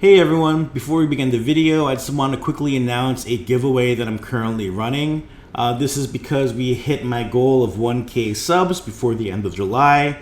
Hey everyone, before we begin the video, I just want to quickly announce a giveaway that I'm currently running. This is because we hit my goal of 1K subs before the end of July.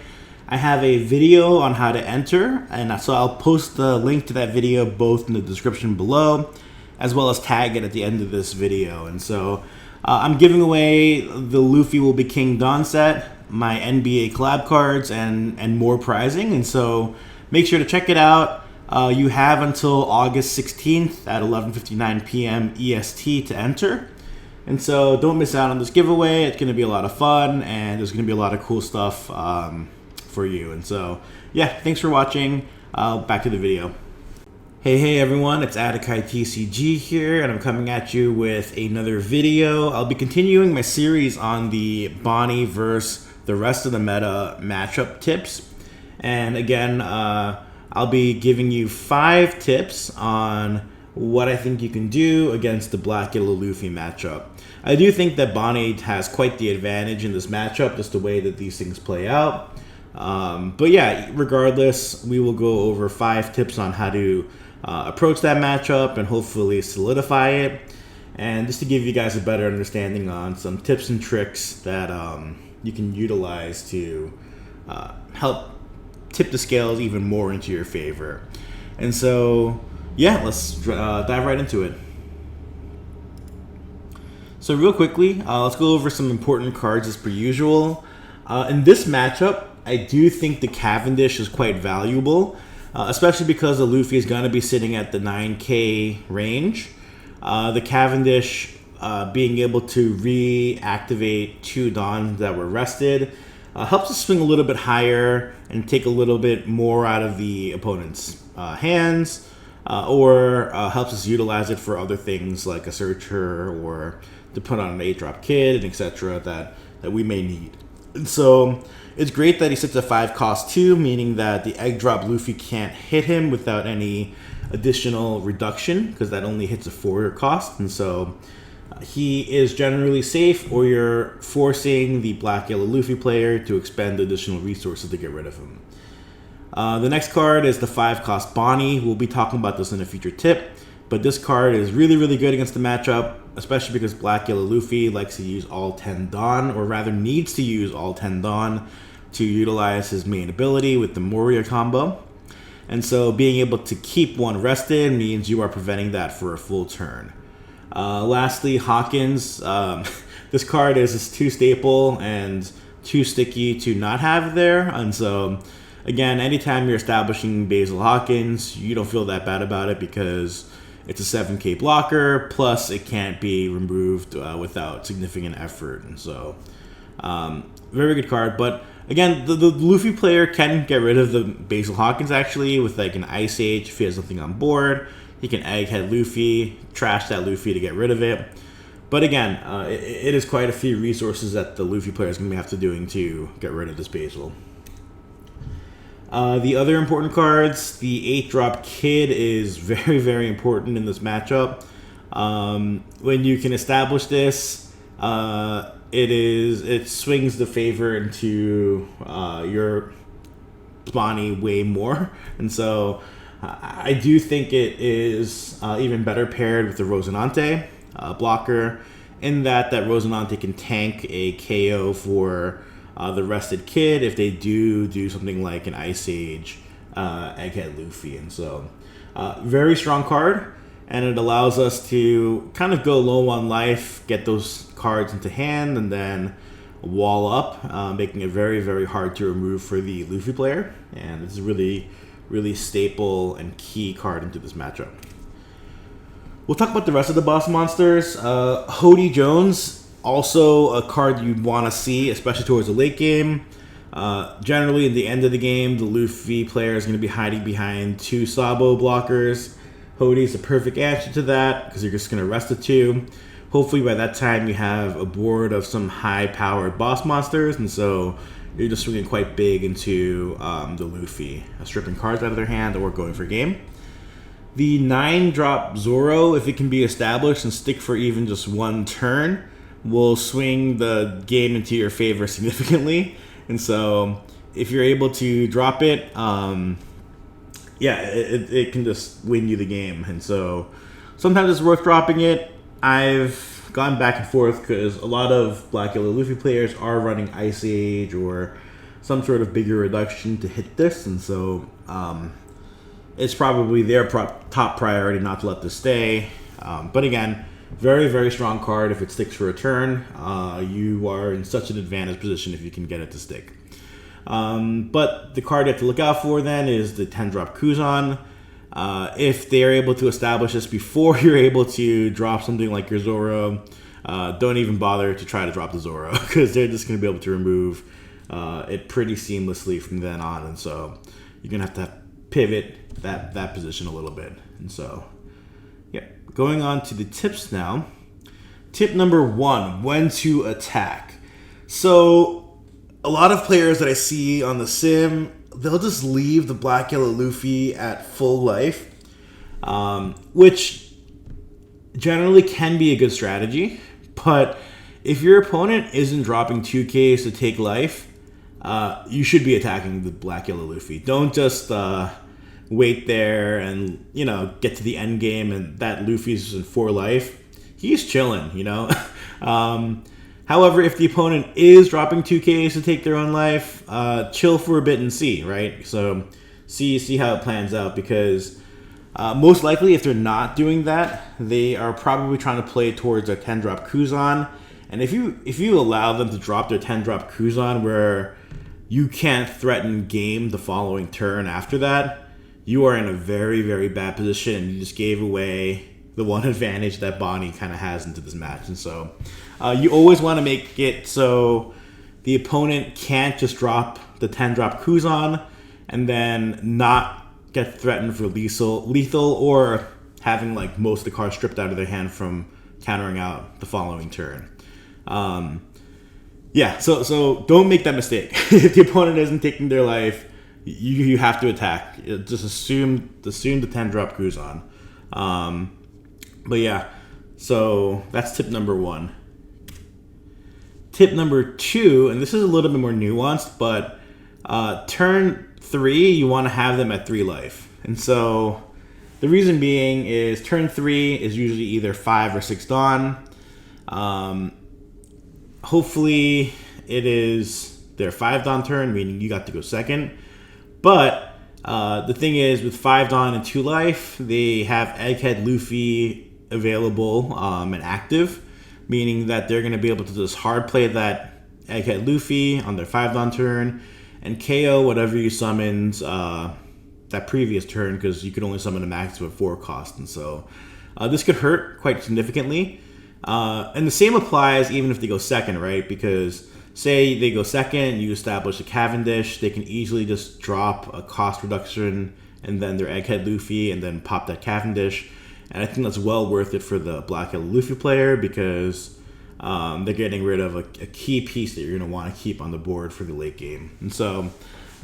I have a video on how to enter, and so I'll post the link to that video both in the description below, as well as tag it at the end of this video. And so I'm giving away the Luffy Will Be King Dawn set, my NBA collab cards, and more prizing. And so make sure to check it out. You have until August 16th at 11:59 p.m. EST to enter. And so don't miss out on this giveaway. It's going to be a lot of fun, and there's going to be a lot of cool stuff for you. And so, yeah, thanks for watching. Back to the video. Hey everyone, it's Adakai TCG here, and I'm coming at you with another video. I'll be continuing my series on the Bonney versus the rest of the meta matchup tips. And again, I'll be giving you 5 tips on what I think you can do against the Black Yellow Luffy matchup. I do think that Bonney has quite the advantage in this matchup, just the way that these things play out. But yeah, regardless, we will go over 5 tips on how to approach that matchup and hopefully solidify it. And just to give you guys a better understanding on some tips and tricks that you can utilize to help tip the scales even more into your favor. And so, yeah, let's dive right into it. So real quickly, let's go over some important cards as per usual. In this matchup, I do think the Cavendish is quite valuable, especially because the Luffy is going to be sitting at the 9K range. The Cavendish being able to reactivate 2 Dawns that were rested helps us swing a little bit higher and take a little bit more out of the opponent's hands, or helps us utilize it for other things like a searcher or to put on an 8-drop kid, etc. that we may need. And so it's great that he sits at 5 cost 2, meaning that the egg drop Luffy can't hit him without any additional reduction, because that only hits a 4 cost. And so he is generally safe, or you're forcing the Black Yellow Luffy player to expend additional resources to get rid of him. The next card is the 5 cost Bonney. We'll be talking about this in a future tip, but this card is really good against the matchup, especially because Black Yellow Luffy likes to use all 10 Dawn, or rather needs to use all 10 Dawn to utilize his main ability with the Moria combo. And so being able to keep one rested means you are preventing that for a full turn. Lastly, Hawkins. This card is too staple and too sticky to not have there. And so, again, anytime you're establishing Basil Hawkins, you don't feel that bad about it because it's a 7K blocker, plus it can't be removed without significant effort. And so, very good card. But again, the Luffy player can get rid of the Basil Hawkins actually with like an Ice Age if he has nothing on board. He can egghead Luffy, trash that Luffy to get rid of it. But again, it is quite a few resources that the Luffy player is going to have to doing to get rid of this Basil. The other important cards, the 8-drop Kid is very important in this matchup. When you can establish this, it swings the favor into your Bonney way more. And so I do think it is even better paired with the Rosinante blocker, in that Rosinante can tank a KO for the rested kid if they do something like an Ice Age Egghead Luffy. And so very strong card, and it allows us to kind of go low on life, get those cards into hand, and then wall up, making it very hard to remove for the Luffy player. And this is really staple and key card into this matchup. We'll talk about the rest of the boss monsters. Hody Jones, also a card you'd want to see, especially towards the late game. Generally, at the end of the game, the Luffy player is going to be hiding behind 2 Sabo blockers. Hody is the perfect answer to that, because you're just going to rest the 2. Hopefully by that time you have a board of some high-powered boss monsters, and so you're just swinging quite big into the Luffy, stripping cards out of their hand or going for game. The 9-drop Zoro, if it can be established and stick for even just 1 turn, will swing the game into your favor significantly. And so if you're able to drop it, yeah, it can just win you the game. And so sometimes it's worth dropping it. I've gone back and forth because a lot of Black Yellow Luffy players are running Ice Age or some sort of bigger reduction to hit this, and so it's probably their top priority not to let this stay. But again, very, very strong card. If it sticks for a turn, you are in such an advantage position if you can get it to stick. But the card you have to look out for then is the 10-drop Kuzan. If they are able to establish this before you're able to drop something like your Zoro, don't even bother to try to drop the Zoro because they're just going to be able to remove it pretty seamlessly from then on. And so you're going to have pivot that position a little bit. And so, yeah. Going on to the tips now. Tip number 1, when to attack. So a lot of players that I see on the sim, they'll just leave the Black Yellow Luffy at full life, which generally can be a good strategy. But if your opponent isn't dropping 2Ks to take life, you should be attacking the Black Yellow Luffy. Don't just wait there and, get to the end game and that Luffy's in 4 life. He's chilling, However, if the opponent is dropping 2Ks to take their own life, chill for a bit and see, right? So see how it plans out, because most likely if they're not doing that, they are probably trying to play towards a 10-drop Kuzan. And if you allow them to drop their 10-drop Kuzan where you can't threaten game the following turn after that, you are in a very, very bad position. You just gave away the one advantage that Bonney kind of has into this match. And so you always want to make it so the opponent can't just drop the 10-drop Kuzan and then not get threatened for lethal or having like most of the cards stripped out of their hand from countering out the following turn. So don't make that mistake. If the opponent isn't taking their life, you have to attack. Just assume the 10-drop Kuzan. But yeah, so that's tip number 1. Tip number 2, and this is a little bit more nuanced, but turn 3, you want to have them at 3 life. And so the reason being is turn 3 is usually either 5 or 6 Dawn. Hopefully it is their 5 Dawn turn, meaning you got to go second. But the thing is, with 5 Dawn and 2 life, they have Egghead Luffy available and active, meaning that they're going to be able to just hard play that Egghead Luffy on their 5 Dawn turn and KO whatever you summoned that previous turn, because you could only summon a max of a 4 cost. And so this could hurt quite significantly. And the same applies even if they go second, right? Because say they go second, you establish a Cavendish, they can easily just drop a cost reduction and then their Egghead Luffy and then pop that Cavendish. And I think that's well worth it for the Black Yellow Luffy player, because they're getting rid of a key piece that you're going to want to keep on the board for the late game. And so,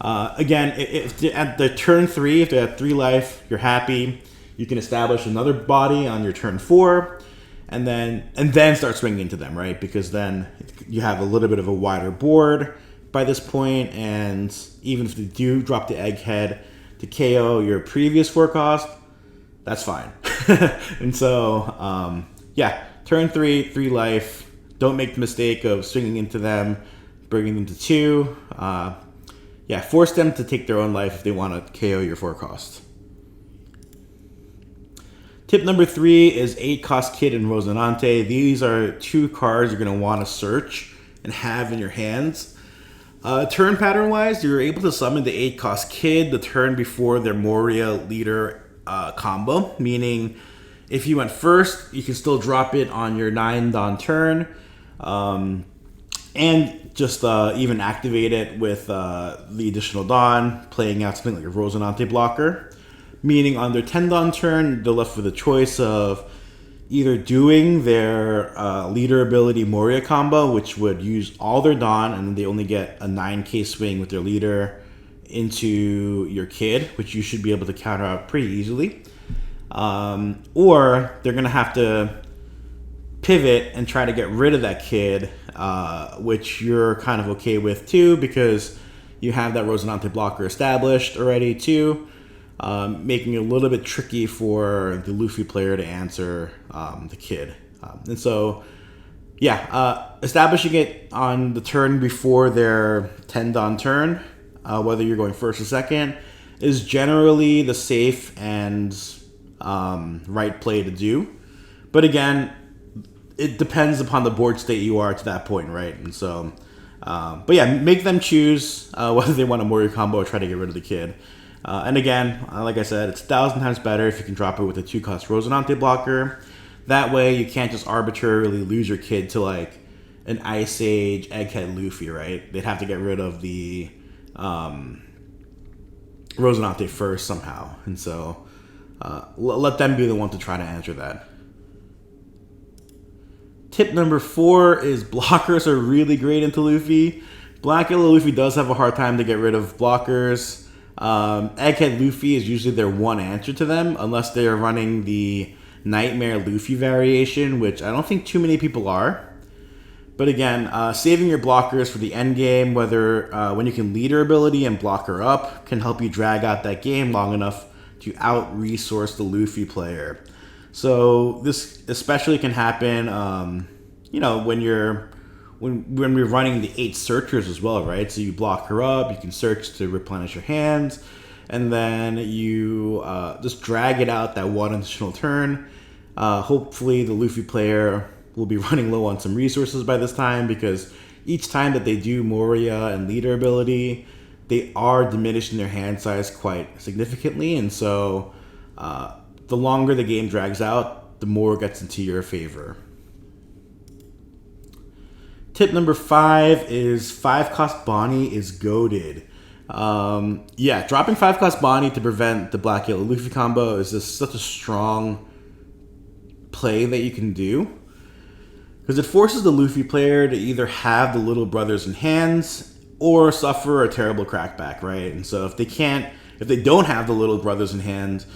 again, if at the turn 3, if they're at 3 life, you're happy. You can establish another body on your turn 4. And then start swinging into them, right? Because then you have a little bit of a wider board by this point, and even if they do drop the Egghead to KO your previous 4 cost, that's fine. And so, turn 3 life. Don't make the mistake of swinging into them, bringing them to 2. Force them to take their own life if they want to KO your 4 cost. Tip number 3 is 8 cost Kid and Rosinante. These are 2 cards you're going to want to search and have in your hands. Turn pattern wise, you're able to summon the 8 cost Kid the turn before their Moria leader combo, meaning if you went first, you can still drop it on your 9 Dawn turn, and just even activate it with the additional Dawn, playing out something like a Rosinante blocker. Meaning on their 10 Dawn turn, they're left with a choice of either doing their leader ability Moria combo, which would use all their Dawn, and they only get a 9k swing with their leader into your Kid, which you should be able to counter out pretty easily. Or they're going to have to pivot and try to get rid of that Kid, which you're kind of okay with too, because you have that Rosinante blocker established already too. making it a little bit tricky for the Luffy player to answer the kid. And so, yeah, establishing it on the turn before their 10-don turn, whether you're going first or second, is generally the safe and right play to do. But again, it depends upon the board state you are to that point, right? And so, but yeah, make them choose whether they want a Mori combo or try to get rid of the kid. And again, like I said, it's 1,000 times better if you can drop it with a 2-cost Rosinante blocker. That way, you can't just arbitrarily lose your kid to like an Ice Age Egghead Luffy, right? They'd have to get rid of the Rosinante first somehow. And so, let them be the one to try to answer that. Tip number 4 is blockers are really great into Luffy. Black Yellow Luffy does have a hard time to get rid of blockers. Egghead Luffy is usually their one answer to them, unless they are running the Nightmare Luffy variation, which I don't think too many people are. But again, saving your blockers for the end game, whether when you can leader ability and blocker up, can help you drag out that game long enough to out-resource the Luffy player. So this especially can happen, when we're running the 8 searchers as well, right? So you block her up, you can search to replenish your hands, and then you just drag it out that one additional turn. Hopefully the Luffy player will be running low on some resources by this time, because each time that they do Moria and leader ability, they are diminishing their hand size quite significantly, and so the longer the game drags out, the more it gets into your favor. Tip number 5 is 5-cost Bonney is goated. Dropping 5-cost Bonney to prevent the Black Yellow Luffy combo is just such a strong play that you can do, because it forces the Luffy player to either have the little brothers in hands or suffer a terrible crackback, right? And so if they don't have the little brothers in hand,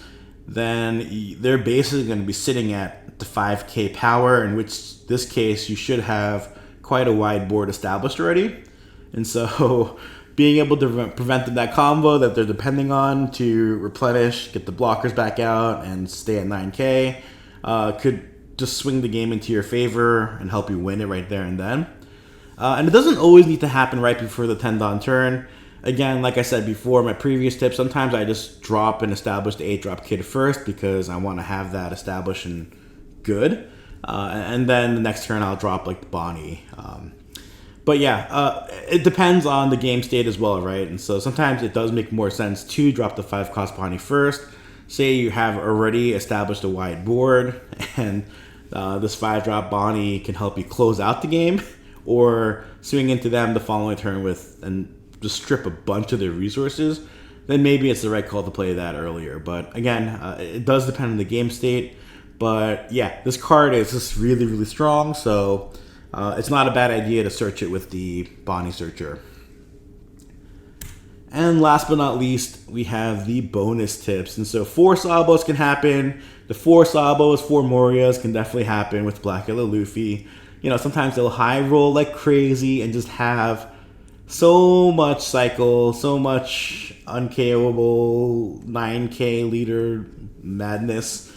then they're basically going to be sitting at the 5k power, in which this case you should have quite a wide board established already. And so being able to prevent that combo that they're depending on to replenish, get the blockers back out, and stay at 9k could just swing the game into your favor and help you win it right there and then. And it doesn't always need to happen right before the 10-don turn. Again, like I said before, my previous tip, sometimes I just drop and establish the 8-drop kid first because I want to have that established and good. And then the next turn I'll drop like the Bonney. But yeah, it depends on the game state as well, right? And so sometimes it does make more sense to drop the 5-cost Bonney first. Say you have already established a wide board, and this 5-drop Bonney can help you close out the game, or swing into them the following turn and just strip a bunch of their resources. Then maybe it's the right call to play that earlier. But again, it does depend on the game state. But yeah, this card is just really, really strong, so it's not a bad idea to search it with the Bonney Searcher. And last but not least, we have the bonus tips. And so 4 Sabos can happen. The 4 Sabos, 4 Morias can definitely happen with Black Yellow Luffy. Sometimes they'll high roll like crazy and just have so much cycle, so much unKOable 9k leader madness.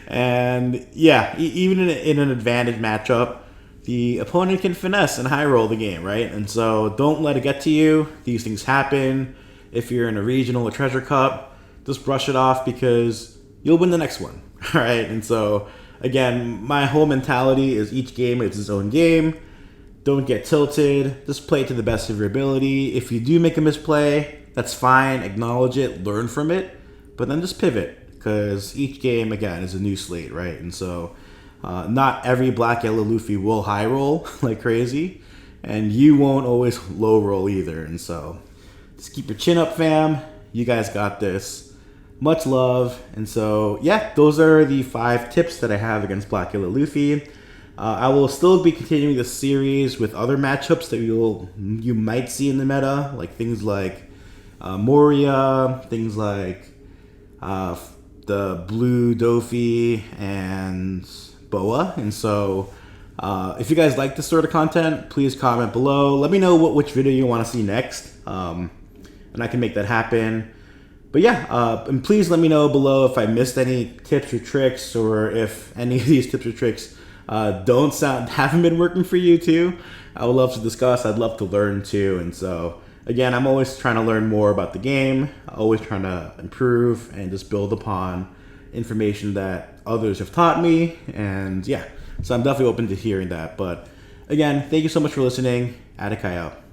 And yeah, even in an advantage matchup, the opponent can finesse and high roll the game, right? And so don't let it get to you. These things happen. If you're in a regional or treasure cup, just brush it off because you'll win the next one, right? And so again, my whole mentality is each game is its own game. Don't get tilted. Just play to the best of your ability. If you do make a misplay, that's fine. Acknowledge it, learn from it, but then just pivot, because each game, again, is a new slate, right? And so not every Black Yellow Luffy will high roll like crazy, and you won't always low roll either. And so just keep your chin up, fam. You guys got this. Much love. And so yeah, those are the 5 tips that I have against Black Yellow Luffy. I will still be continuing this series with other matchups that you might see in the meta, like things like Moria, things like the Blue Dofi and Boa. And so if you guys like this sort of content, please comment below. Let me know which video you want to see next, and I can make that happen. But yeah, and please let me know below if I missed any tips or tricks, or if any of these tips or tricks haven't been working for you too. I would love to discuss. I'd love to learn too. And so again, I'm always trying to learn more about the game, always trying to improve and just build upon information that others have taught me. And yeah, so I'm definitely open to hearing that. But again, thank you so much for listening. Adakai out.